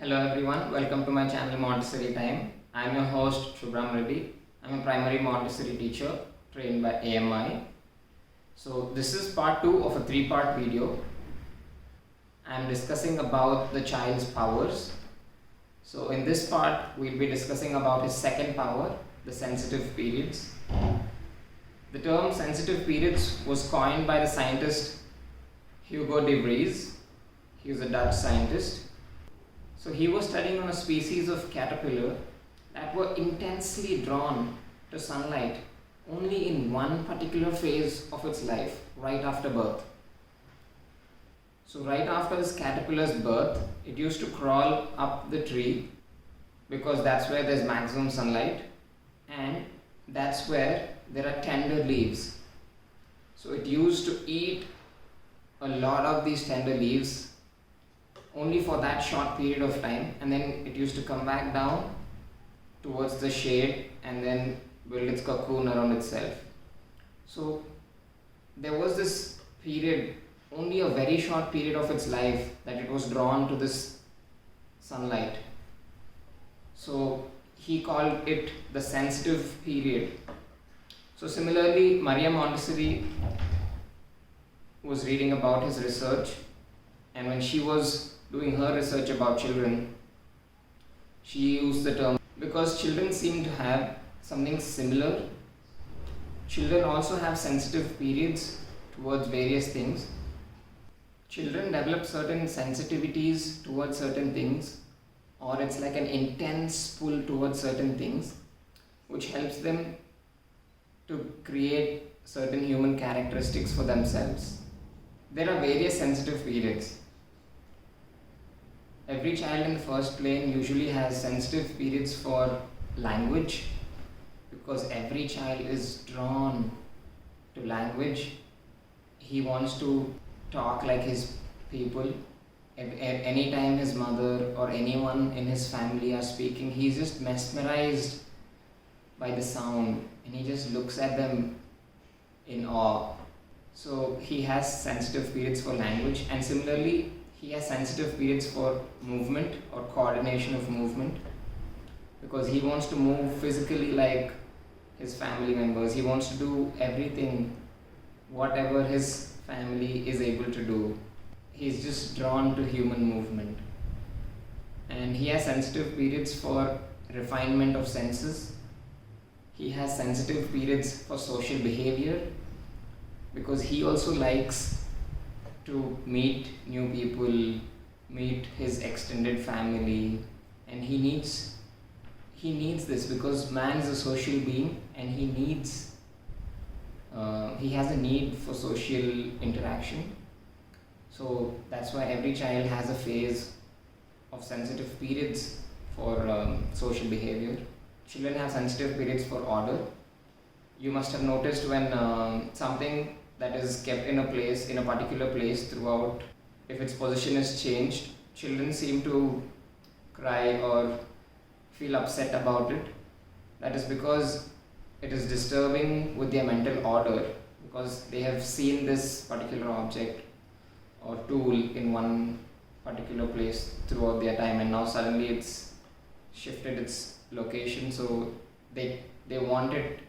Hello everyone, welcome to my channel Montessori Time. I am your host Shubram Reddy. I am a primary Montessori teacher trained by AMI. So this is part 2 of a 3-part video. I am discussing about the child's powers. So in this part we'll be discussing about his second power, the sensitive periods. The term sensitive periods was coined by the scientist Hugo de Vries. He was a Dutch scientist. So he was studying on a species of caterpillar that were intensely drawn to sunlight only in one particular phase of its life, right after birth. So right after this caterpillar's birth, it used to crawl up the tree because that's where there's maximum sunlight and that's where there are tender leaves. So it used to eat a lot of these tender leaves only for that short period of time, and then it used to come back down towards the shade and then build its cocoon around itself. So there was this period, only a very short period of its life, that it was drawn to this sunlight. So he called it the sensitive period. So similarly, Maria Montessori was reading about his research, and when she was doing her research about children, she used the term because children seem to have something similar. Children also have sensitive periods towards various things. Children develop certain sensitivities towards certain things, or it's like an intense pull towards certain things, which helps them to create certain human characteristics for themselves. There are various sensitive periods. Every child in the first plane usually has sensitive periods for language because every child is drawn to language. He wants to talk like his people. Anytime his mother or anyone in his family are speaking, he's just mesmerized by the sound and he just looks at them in awe. So he has sensitive periods for language, and similarly he has sensitive periods for movement or coordination of movement because he wants to move physically like his family members. He wants to do everything, whatever his family is able to do. He's just drawn to human movement. And he has sensitive periods for refinement of senses. He has sensitive periods for social behavior because he also likes to meet new people, meet his extended family, and he needs this because man is a social being and he has a need for social interaction. So that's why every child has a phase of sensitive periods for social behavior. Children have sensitive periods for order. You must have noticed when something that is kept in a particular place throughout, if its position is changed, children seem to cry or feel upset about it. That is because it is disturbing with their mental order because they have seen this particular object or tool in one particular place throughout their time, and now suddenly it's shifted its location, so they want it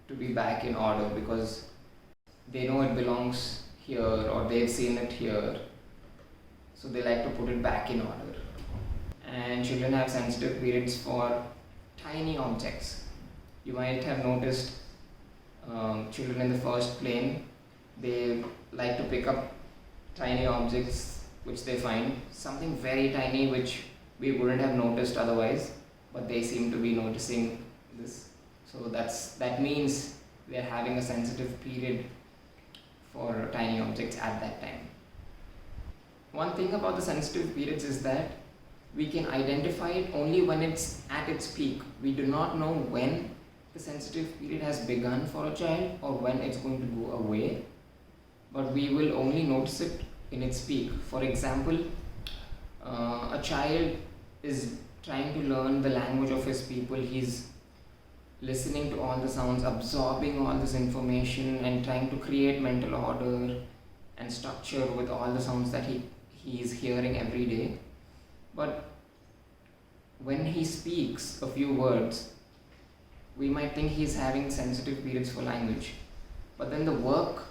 to be back in order because they know it belongs here or they've seen it here, so they like to put it back in order. And children have sensitive periods for tiny objects. You might have noticed children in the first plane, they like to pick up tiny objects which they find, something very tiny which we wouldn't have noticed otherwise, but they seem to be noticing this. So that means they're having a sensitive period for tiny objects at that time. One thing about the sensitive periods is that we can identify it only when it's at its peak. We do not know when the sensitive period has begun for a child or when it's going to go away, but we will only notice it in its peak. For example, a child is trying to learn the language of his people. He's listening to all the sounds, absorbing all this information and trying to create mental order and structure with all the sounds that he is hearing every day. But when he speaks a few words, we might think he's having sensitive periods for language. But then the work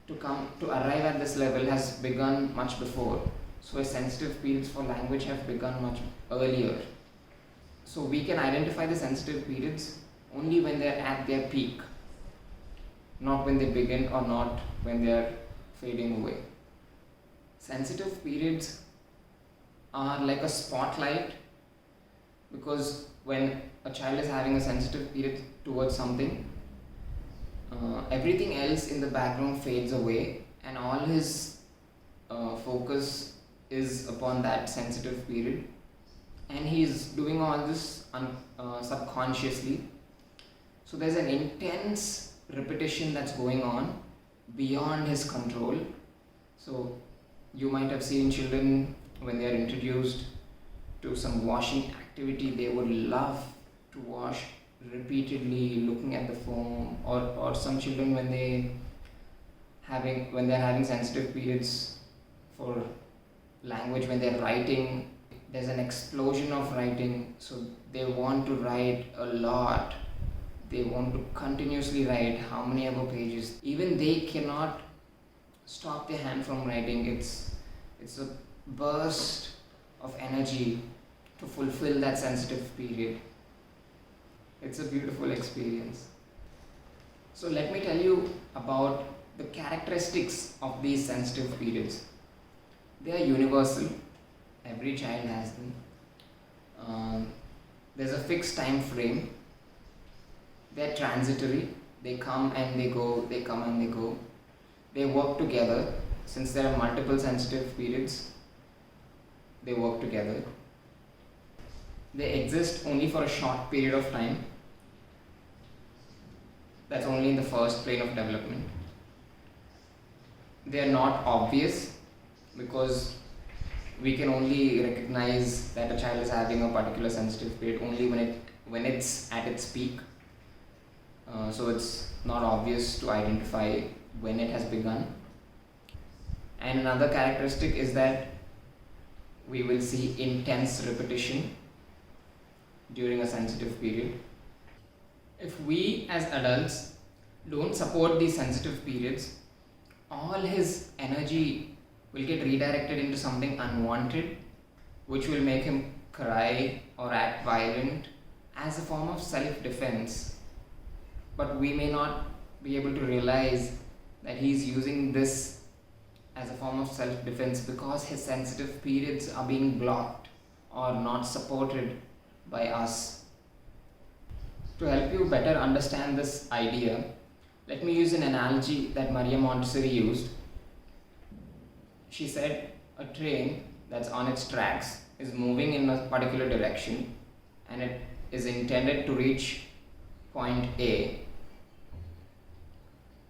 to arrive at this level has begun much before. So his sensitive periods for language have begun much earlier. So we can identify the sensitive periods only when they're at their peak, not when they begin or not when they're fading away. Sensitive periods are like a spotlight, because when a child is having a sensitive period towards something, everything else in the background fades away and all his focus is upon that sensitive period, and he's doing all this subconsciously. So there's an intense repetition that's going on beyond his control. So you might have seen children when they are introduced to some washing activity, they would love to wash repeatedly looking at the foam, or some children when they're having sensitive periods for language, when they're writing, there's an explosion of writing, so they want to write a lot, they want to continuously write how many ever pages, even they cannot stop their hand from writing. It's a burst of energy to fulfill that sensitive period. It's a beautiful experience. So let me tell you about the characteristics of these sensitive periods. They are universal. Every child has them. There's a fixed time frame. They're transitory. They come and they go. They come and they go. They work together. Since there are multiple sensitive periods, they work together. They exist only for a short period of time. That's only in the first plane of development. They are not obvious, because we can only recognize that a child is having a particular sensitive period only when it's at its peak. So it's not obvious to identify when it has begun. And another characteristic is that we will see intense repetition during a sensitive period. If we as adults don't support these sensitive periods, all his energy will get redirected into something unwanted, which will make him cry or act violent as a form of self-defense. But we may not be able to realize that he's using this as a form of self-defense because his sensitive periods are being blocked or not supported by us. To help you better understand this idea, let me use an analogy that Maria Montessori used. She said a train that's on its tracks is moving in a particular direction and it is intended to reach point A.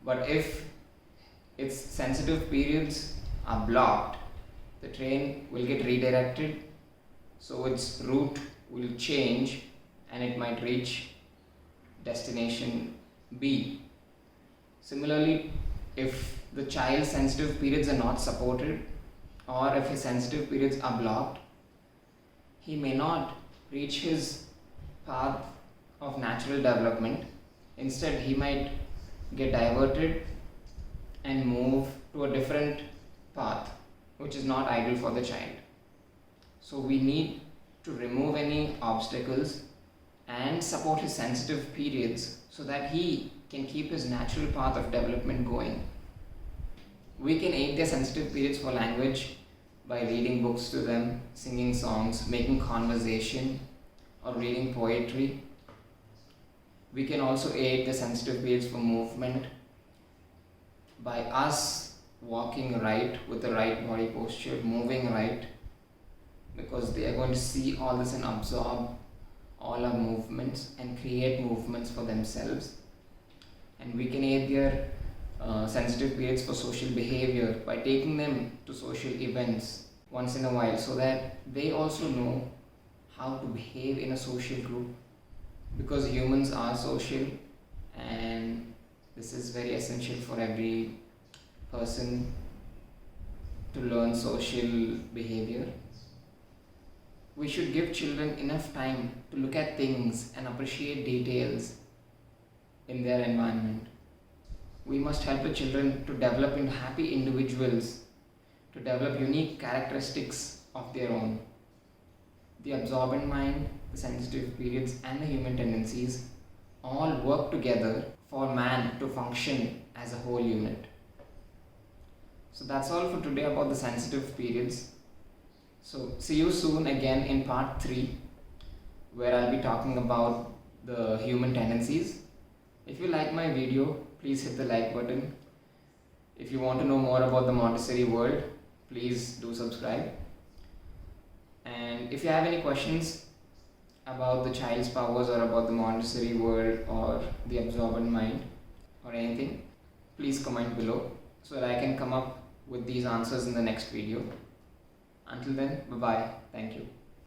But if its sensitive periods are blocked, the train will get redirected, so its route will change and it might reach destination B. Similarly, if the child's sensitive periods are not supported, or if his sensitive periods are blocked, he may not reach his path of natural development. Instead, he might get diverted and move to a different path, which is not ideal for the child. So we need to remove any obstacles and support his sensitive periods so that he can keep his natural path of development going. We can aid their sensitive periods for language by reading books to them, singing songs, making conversation, or reading poetry. We can also aid the sensitive periods for movement by us walking right with the right body posture, moving right, because they are going to see all this and absorb all our movements and create movements for themselves. And we can aid their sensitive periods for social behavior by taking them to social events once in a while so that they also know how to behave in a social group, because humans are social and this is very essential for every person to learn social behavior. we should give children enough time to look at things and appreciate details in their environment. We must help the children to develop into happy individuals, to develop unique characteristics of their own. The absorbent mind, the sensitive periods, and the human tendencies all work together for man to function as a whole unit. So that's all for today about the sensitive periods. So see you soon again in part 3, where I'll be talking about the human tendencies. If you like my video, please hit the like button. If you want to know more about the Montessori world, please do subscribe. And if you have any questions about the child's powers or about the Montessori world or the absorbent mind or anything, please comment below so that I can come up with these answers in the next video. Until then, bye bye. Thank you.